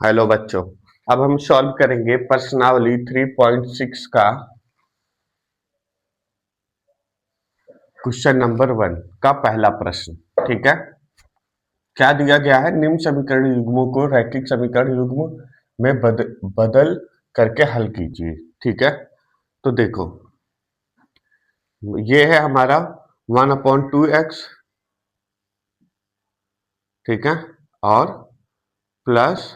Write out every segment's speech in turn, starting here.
Hello बच्चों। अब हम सॉल्व करेंगे प्रश्नावली 3.6 का क्वेश्चन नंबर 1 का पहला प्रश्न। ठीक है, क्या दिया गया है? निम्न समीकरण युग्मों को रैखिक समीकरण युग्म में बदल करके हल कीजिए। ठीक है, तो देखो ये है हमारा 1/2x। ठीक है, और प्लस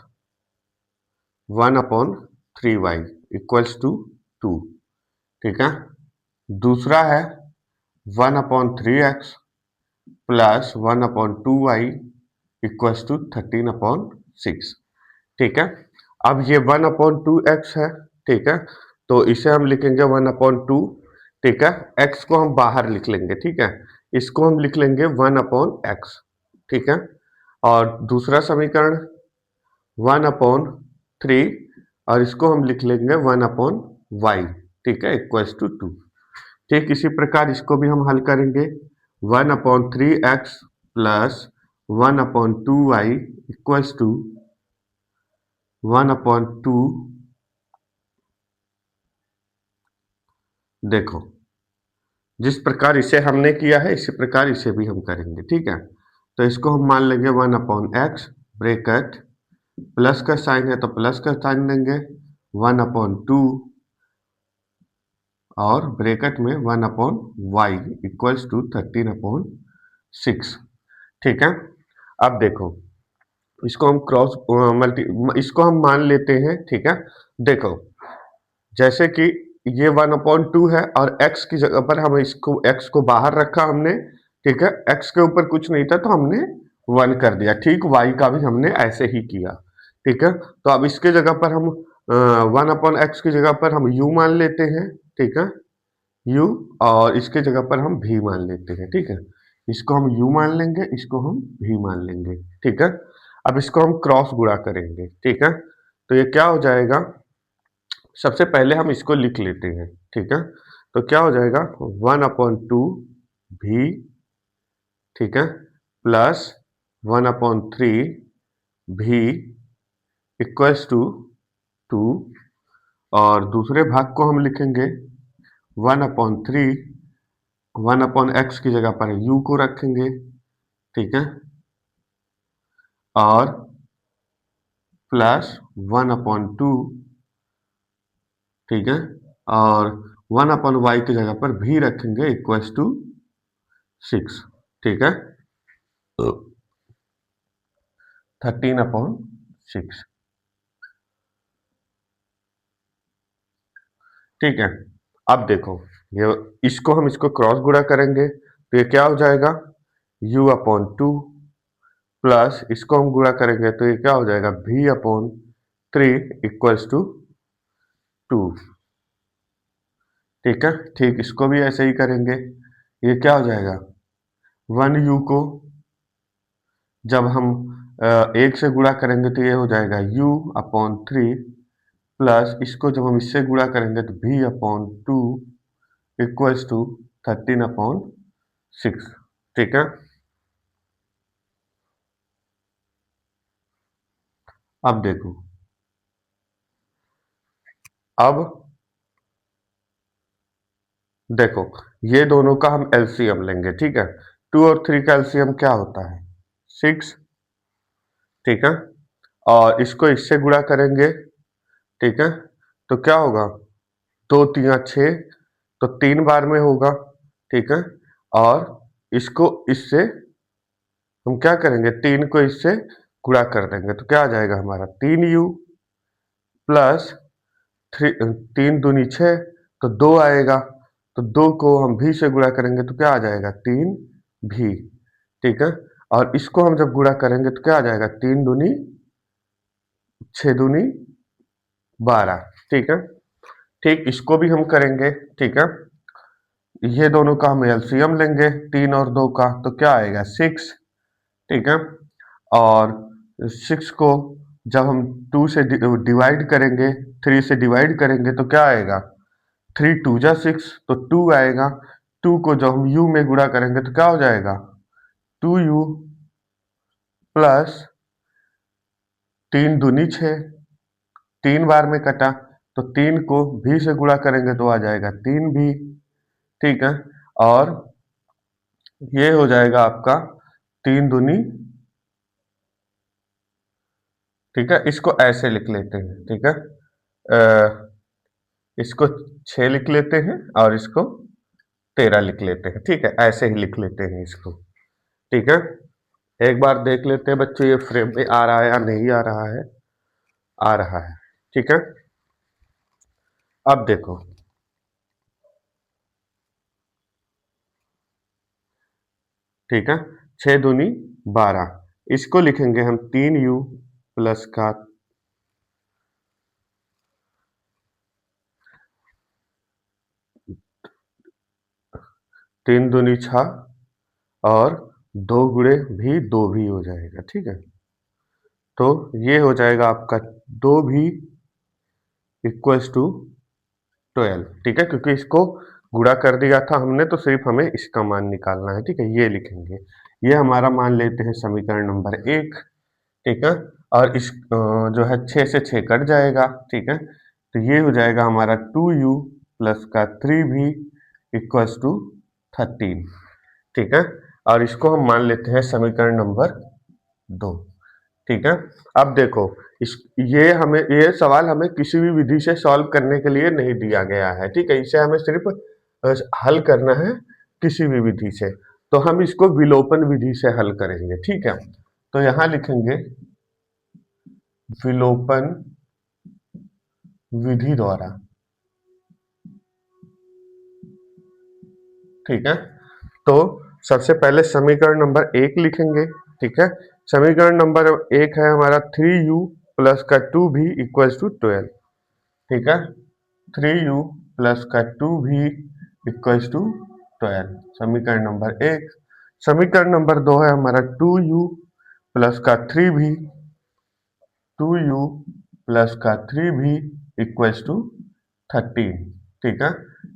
1/3y इक्वल्स टू 2। ठीक है, दूसरा है 1/3x plus 1/2y equals to 13/6। ठीक है, अब ये 1/2x है। ठीक है, तो इसे हम लिखेंगे 1/2। ठीक है, x को हम बाहर लिख लेंगे। ठीक है, इसको हम लिख लेंगे 1/x। ठीक है, और दूसरा समीकरण 1/3 और इसको हम लिख लेंगे 1/y। ठीक है, इक्वल्स टू 2। ठीक इसी प्रकार इसको भी हम हल करेंगे 1/3x plus 1/2y equals to 1/2। देखो जिस प्रकार इसे हमने किया है इसी प्रकार इसे भी हम करेंगे। ठीक है, तो इसको हम मान लेंगे 1/x ब्रैकेट प्लस का साइन है तो प्लस का साइन लेंगे 1/2 और ब्रैकेट में 1/y इक्वल्स टू 13/6। ठीक है, अब देखो इसको हम क्रॉस मल्टी इसको हम मान लेते हैं। ठीक है, देखो जैसे कि ये 1/2 है और x की जगह पर हम इसको x को बाहर रखा हमने। ठीक है, x के ऊपर कुछ नहीं था तो हमने 1 कर दिया। ठीक, y का भी हमने ऐसे ही किया। ठीक है, तो अब इसके जगह पर हम 1/x की जगह पर हम u मान लेते हैं। ठीक है, u और इसके जगह पर हम v मान लेते हैं। ठीक है, इसको हम u मान लेंगे, इसको हम v मान लेंगे। ठीक है, अब इसको हम क्रॉस गुणा करेंगे। ठीक है, तो ये क्या हो जाएगा? सबसे पहले हम इसको लिख लेते हैं। ठीक है, तो क्या हो जाएगा 1/2 भी। ठीक है, प्लस 1/3 भी इक्वल्स टू 2 और दूसरे भाग को हम लिखेंगे 1/3 1/x की जगह पर u को रखेंगे। ठीक है, और प्लस 1/2। ठीक है, और 1/y की जगह पर भी रखेंगे इक्वल्स टू 6। ठीक है, 13/6। ठीक है, अब देखो ये इसको हम इसको क्रॉस गुणा करेंगे तो ये क्या हो जाएगा u/2 प्लस इसको हम गुणा करेंगे तो ये क्या हो जाएगा v/3 इक्वल्स टू 2। ठीक है, ठीक इसको भी ऐसे ही करेंगे। ये क्या हो जाएगा 1u को जब हम 1 से गुणा करेंगे तो ये हो जाएगा u/3 प्लस इसको जब हम इससे गुणा करेंगे तो v/2 इक्वल्स टू 13/6। ठीक है, अब देखो अब देखो ये दोनों का हम एलसीएम लेंगे। ठीक है, 2 और 3 का एलसीएम क्या होता है 6। ठीक है, और इसको इससे गुणा करेंगे। ठीक है, तो क्या होगा 2 3 6 तो 3 बार में होगा। ठीक है, और इसको इससे हम क्या करेंगे 3 को इससे गुणा कर देंगे तो क्या आ जाएगा हमारा 3u प्लस 3 दूनी 6 तो 2 आएगा। तो 2 को हम भी से गुणा करेंगे तो क्या आ जाएगा 3 भी। ठीक है, और इसको हम जब गुणा करेंगे तो क्या आ जाएगा 3 दूनी 6 दूनी 12। ठीक है, ठीक इसको भी हम करेंगे। ठीक है, ये दोनों का हम एलसीएम लेंगे 3 और 2 का तो क्या आएगा 6। ठीक है, और 6 को जब हम 2 से डिवाइड करेंगे 3 से डिवाइड करेंगे तो क्या आएगा 3 2 जा 6 तो 2 आएगा। 2 को जब हम u में गुणा करेंगे तो क्या हो जाएगा 2u प्लस 3 दूनी 6, 3 बार में कटा तो 3 को भी से गुणा करेंगे तो आ जाएगा 3 भी, ठीक है। और ये हो जाएगा आपका 3 दूनी, ठीक है। इसको ऐसे लिख लेते हैं, ठीक है। इसको 6 लिख लेते हैं और इसको 13 लिख लेते हैं, ठीक है। ऐसे ही लिख लेते हैं इसको, ठीक है। एक बार देख लेते हैं बच्चों ये फ्रेम में आ रहा है या नहीं आ रहा है। आ रहा है, ठीक है। अब देखो, ठीक है। 6 दूनी 12, इसको लिखेंगे हम 3u प्लस का 3 दूनी 6 और 2 गुणे भी 2 भी हो जाएगा, ठीक है। तो ये हो जाएगा आपका 2 भी इक्वल्स टू 12, ठीक है। क्योंकि इसको गुणा कर दिया था हमने तो सिर्फ हमें इसका मान निकालना है, ठीक है। ये लिखेंगे, ये हमारा मान लेते हैं समीकरण नंबर 1, ठीक है। और इस जो है 6 से 6 कट जाएगा, ठीक है। तो ये हो जाएगा हमारा 2u प्लस का 3v इक्वल्स टू 13, ठीक है। और इसको हम मान लेते हैं समीकरण नंबर 2, ठीक है। अब देखो, इस ये सवाल हमें किसी भी विधि से सॉल्व करने के लिए नहीं दिया गया है, ठीक है। इसे हमें सिर्फ हल करना है किसी भी विधि से। तो हम इसको विलोपन विधि से हल करेंगे, ठीक है। तो यहां लिखेंगे विलोपन विधि द्वारा, ठीक है। तो सबसे पहले समीकरण नंबर 1 लिखेंगे, ठीक है। समीकरण नंबर 1 है हमारा 3u प्लस का 2v इक्वल्स टू 12, ठीक है। 3u प्लस का 2v इक्वल्स टू 12, समीकरण नंबर 1। समीकरण नंबर 2 है हमारा 2u प्लस का 3v, 2u प्लस का 3v इक्वल्स टू 13, ठीक है।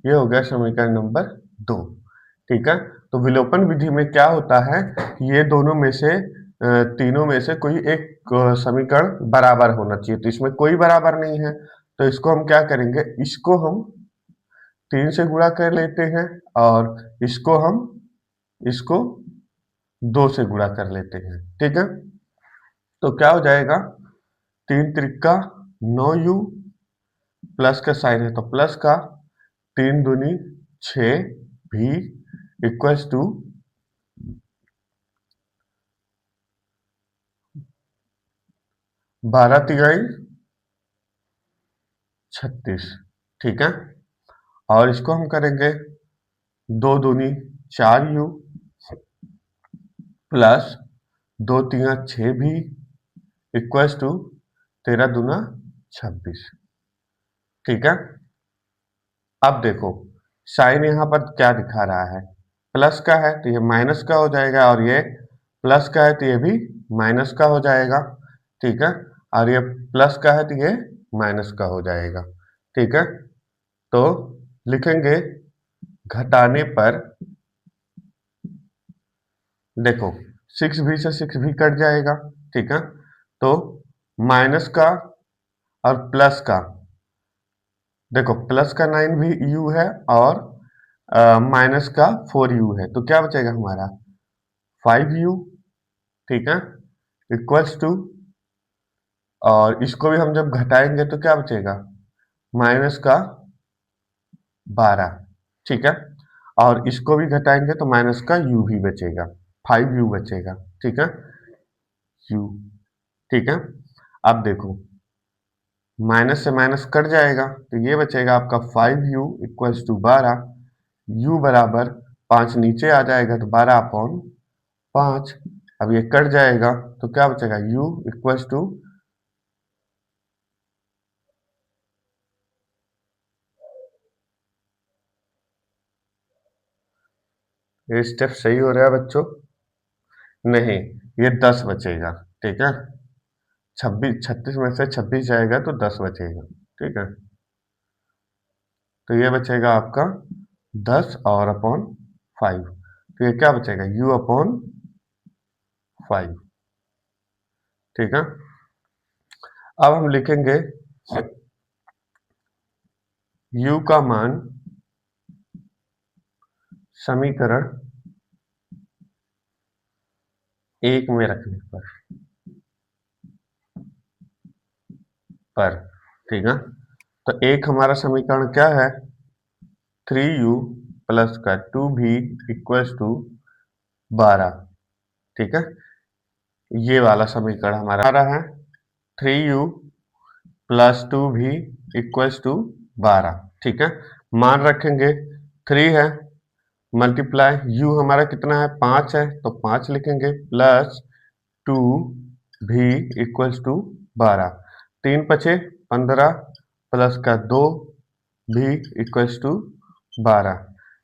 ये हो गया समीकरण नंबर 2, ठीक है। तो विलोपन विधि में क्या होता है, ये दोनों में से तीनों में से कोई एक समीकरण बराबर होना चाहिए। तो इसमें कोई बराबर नहीं है, तो इसको हम क्या करेंगे, इसको हम 3 से गुणा कर लेते हैं और इसको 2 से गुणा कर लेते हैं, ठीक है। तो क्या हो जाएगा, 3 त्रिका 9u प्लस का साइन है तो प्लस का, 3 दूनी 6 भी इक्वल्स टू 12 तिहाई 36, ठीक है। और इसको हम करेंगे 2 दूनी 4u प्लस 2 तिया 6 भी इक्वल्स टू 13 दूना 26, ठीक है। अब देखो, साइन यहाँ पर क्या दिखा रहा है, प्लस का है तो ये माइनस का हो जाएगा, और ये प्लस का है तो ये भी माइनस का हो जाएगा, ठीक है। और ये प्लस का है तो ये माइनस का हो जाएगा, ठीक है। तो लिखेंगे घटाने पर, देखो 6 भी से 6 भी कट जाएगा, ठीक है। तो माइनस का और प्लस का, देखो प्लस का 9 भी u है और माइनस का 4u है, तो क्या बचेगा हमारा 5u, ठीक है, इक्वल्स टू, और इसको भी हम जब घटाएंगे तो क्या बचेगा माइनस का 12, ठीक है। और इसको भी घटाएंगे तो माइनस का u भी बचेगा, 5u बचेगा, ठीक है, u, ठीक है। अब देखो माइनस से माइनस कट जाएगा तो ये बचेगा आपका 5u इक्वल्स टू 12, u बराबर 5 नीचे आ जाएगा तो 12/5। अब ये कट जाएगा तो क्या बचेगा u इक्वल्स टू, ये स्टेप सही हो रहा है बच्चों, नहीं, ये 10 बचेगा, ठीक है। 36 में से 26 जाएगा तो 10 बचेगा, ठीक है। तो ये बचेगा आपका 10 और अपॉन 5, तो ये क्या बचेगा u/5, ठीक है। अब हम लिखेंगे u का मान समीकरण 1 में रखने पर ठीक है। तो एक हमारा समीकरण क्या है, 3u प्लस का 2v इक्वल्स टू 12, ठीक है। ये वाला समीकरण हमारा है 3u plus 2v equals to 12, ठीक है। मान रखेंगे 3 है, मल्टीप्लाई u हमारा कितना है 5 है तो 5 लिखेंगे, प्लस 2v इक्वल्स टू 12, 3 पचे 15 प्लस का 2v इक्वल्स टू 12,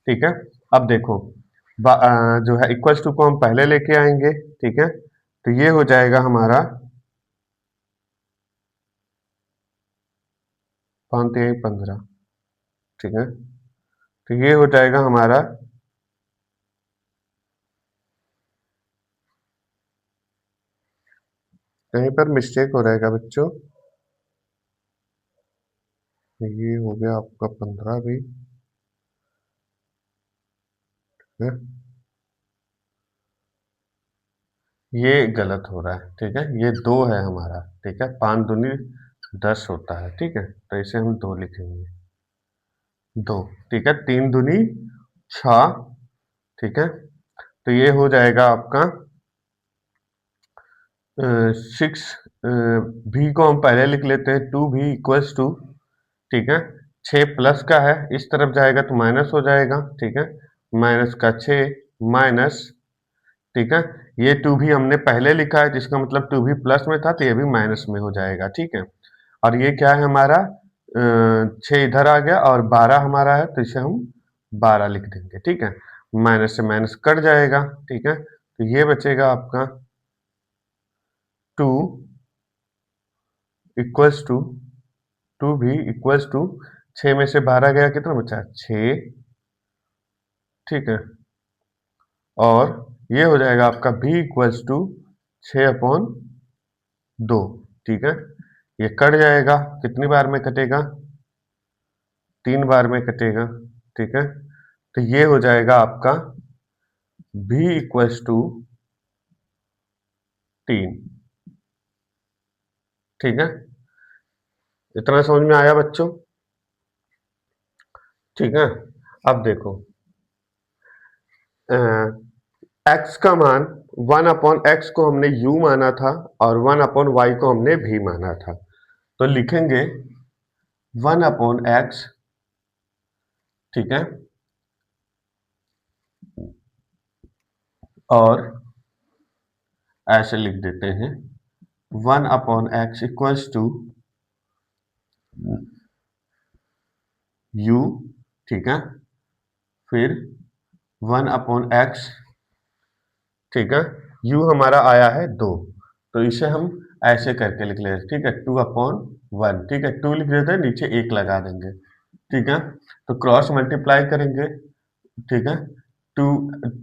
ठीक है। अब देखो जो है इक्वल्स टू को हम पहले लेके आएंगे, ठीक है। तो ये हो जाएगा हमारा 5×3=15, ठीक है। तो ये हो जाएगा हमारा कहीं पर मिस्टेक हो रहेगा बच्चों, ये हो गया आपका 15 भी है, ये गलत हो रहा है, ठीक है। ये 2 है हमारा, ठीक है। 5 दूनी 10 होता है, ठीक है। तो इसे हम 2 लिखेंगे, 2, ठीक है। 3 दूनी 6, ठीक है। तो ये हो जाएगा आपका 6, भी को हम पहले लिख लेते हैं 2v इक्वल्स टू, ठीक है। 6 प्लस का है, इस तरफ जाएगा तो माइनस हो जाएगा, ठीक है। माइनस का 6 माइनस, ठीक है। ये 2v हमने पहले लिखा है जिसका मतलब 2v प्लस में था तो ये भी माइनस में हो जाएगा, ठीक है। और ये क्या है हमारा 6 इधर आ गया और 12 हमारा है तो इसे हम 12 लिख देंगे, ठीक है। माइनस से माइनस कट जाएगा, ठीक है। तो ये बचेगा आपका 2 equals to 2v equals to 6 में से 12 गया, कितना बचा 6, ठीक है। और ये हो जाएगा आपका v इक्वल्स टू 6/2, ठीक है। ये कट जाएगा, कितनी बार में कटेगा 3 बार में कटेगा, ठीक है। तो ये हो जाएगा आपका v इक्वल्स टू 3, ठीक है। इतना समझ में आया बच्चों, ठीक है। अब देखो x का मान 1/x को हमने u माना था और 1/y को हमने v माना था, तो लिखेंगे 1/x, ठीक है। और ऐसे लिख देते हैं 1/x इक्वल्स टू u, ठीक है। फिर 1/x, ठीक है। u हमारा आया है 2, तो इसे हम ऐसे करके लिख लेते हैं, ठीक है। 2/1, ठीक है। 2 लिख देते हैं, नीचे 1 लगा देंगे, ठीक है। तो क्रॉस मल्टीप्लाई करेंगे, ठीक है। 2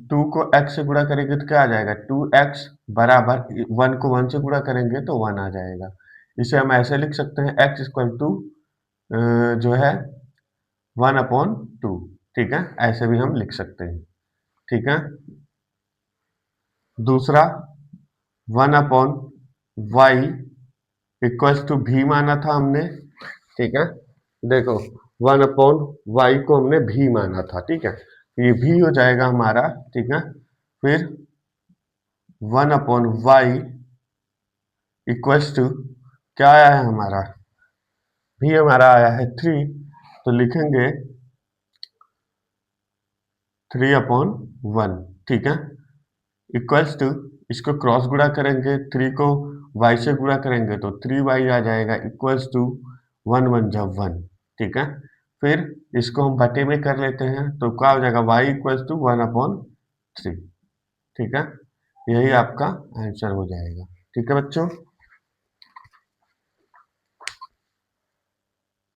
2 को x से गुणा करेंगे तो क्या आ जाएगा 2x बराबर 1 को 1 से गुणा करेंगे तो 1 आ जाएगा। इसे हम ऐसे लिख सकते हैं x इक्वल टू जो है 1/2, ठीक है। ऐसे भी हम लिख सकते हैं, ठीक है। दूसरा 1/y इक्वल्स टू v माना था हमने, ठीक है। देखो 1/y को हमने v माना था, ठीक है। ये v हो जाएगा हमारा, ठीक है। फिर 1/y इक्वल्स टू क्या आया है हमारा, v हमारा आया है 3, तो लिखेंगे 3/1, ठीक है। इक्वल्स टू इसको क्रॉस गुणा करेंगे, 3 को y से गुणा करेंगे तो 3y आ जाएगा, इक्वल्स टू 1 1 जब 1, ठीक है। फिर इसको हम बटे में कर लेते हैं तो क्या हो जाएगा y इक्वल्स टू 1/3, ठीक है। यही आपका आंसर हो जाएगा, ठीक है बच्चों।